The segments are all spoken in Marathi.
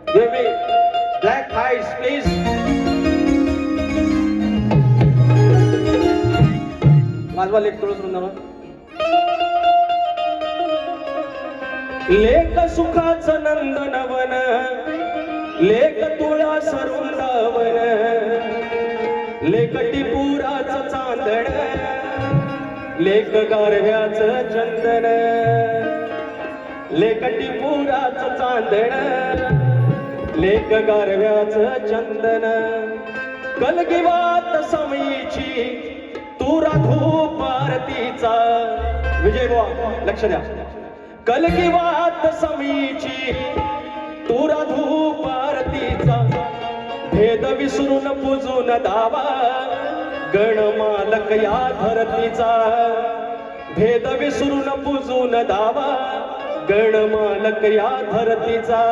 Give me black eyes, please. वाजवा लेख तुळस वृंदावन. लेख सुखाचं नंदनवन, लेख तुळस वृंदावन, लेख टिपुराचं चांदण, लेख गारव्याचं चंदन, लेख टिपुराचं चांदण, लेख गारव्याचं चंदन. कलगीवात समयीची तुरा धूप आरतीचा. विजय बुवा लक्ष द्या. कलगीवात समयीची तुरा धूप आरतीचा, भेद विसरून पूजून दावा गणमालक या धरतीचा. भेद विसरून पूजून दावा गणमालक या धरतीचा.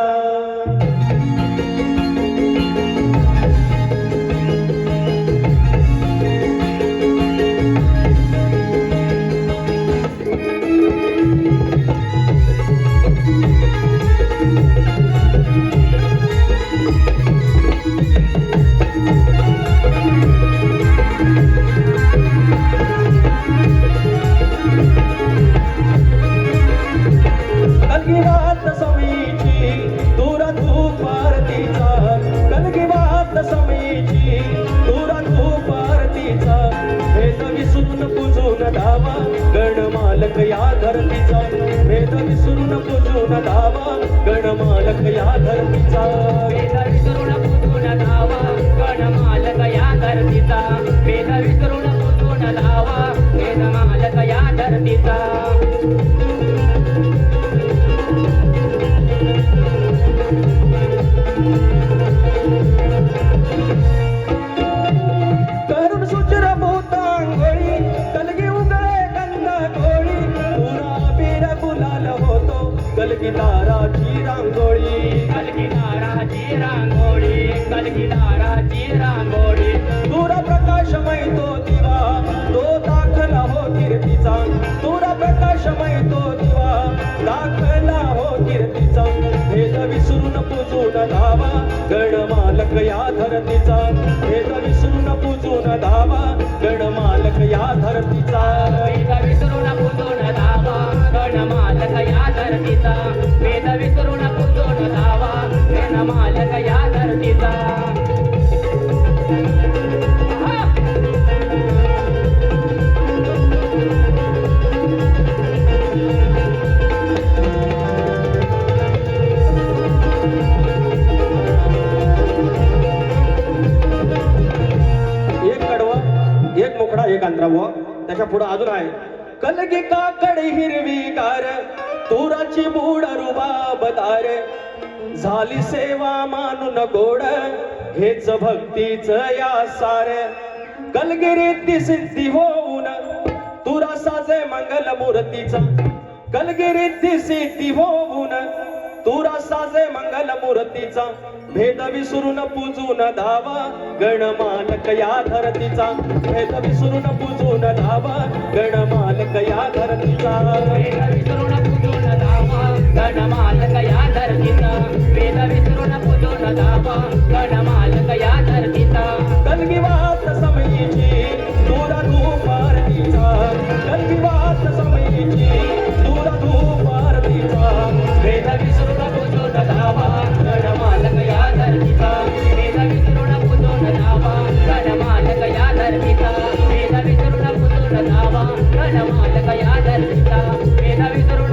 कलगीवात समयीची तुरा धूप आरतीचा, कलगीवात समयीची तुरा धूप आरतीचा, भेद विसरून पूजून धावा गणमालक या धरतीचा. भेद विसरून पूजून धावा गणमालक या धरतीचा. भेद विसरून पूजून धावा गणमालक या धरतीचा. भेद विसरून पूजून धावा गणमालक या धरतीचा. करुण सुचर भूतांगोळी, कलगी उगळे गंध गोळी, पुरा बीर गुलाल होतो कलगी दाराची रांगोळी. कलगी दाराची रांगोळी, कलगी दाराची रांगोळी. तुरा प्रकाशमय तो दिवा, तो दाखला हो कीर्तीचा. तुरा प्रकाशमय तो दिवा, दाखला हो कीर्तीचा. भेद विसरून पूजून धावा गणमालक या धरतीचा. भेद विसरून पूजून धावा गणमालक या धरतीचा. भेद विसरून पूजून धावा गणमालक या धरतीचा. भेद विसरून पूजून धावा गणमालक या धरतीचा. एक मोकळा एक अंतराव त्याच्या पुढे अजून आहे. कलगी काकडी हिरवी गार, तुराची बूड रुबाबदार, झाली सेवा मानून गोड, हेच भक्तीच या सार. कलगिरी सिद्धी होऊन तुरा साजे मंगल मूर्तीचा. कलगिरी सिद्धी होऊन तुरा साजे मंगल मूर्तीचा. भेद विसरून पूजून धावा गणमालक या धरतीचा. भेद विसरून पूजून धावा गणमालक या धरतीचा. भेद विसरून पूजून धावा गणमालक या धरतीचा. भेद विसरून पूजून धावा गणमालक या धरतीचा. कलगीवात समयीची तुरा धूप आरतीचा. कलगीवात समयीची तुरा धूप आरतीचा. भेद विसरून पूजून धावा गणमालक या धरतीचा. भेद विसरून पूजून धावा गणमालक या धरतीचा. भेद विसरून पूजून धावा गणमालक या धरतीचा. भेद विसरून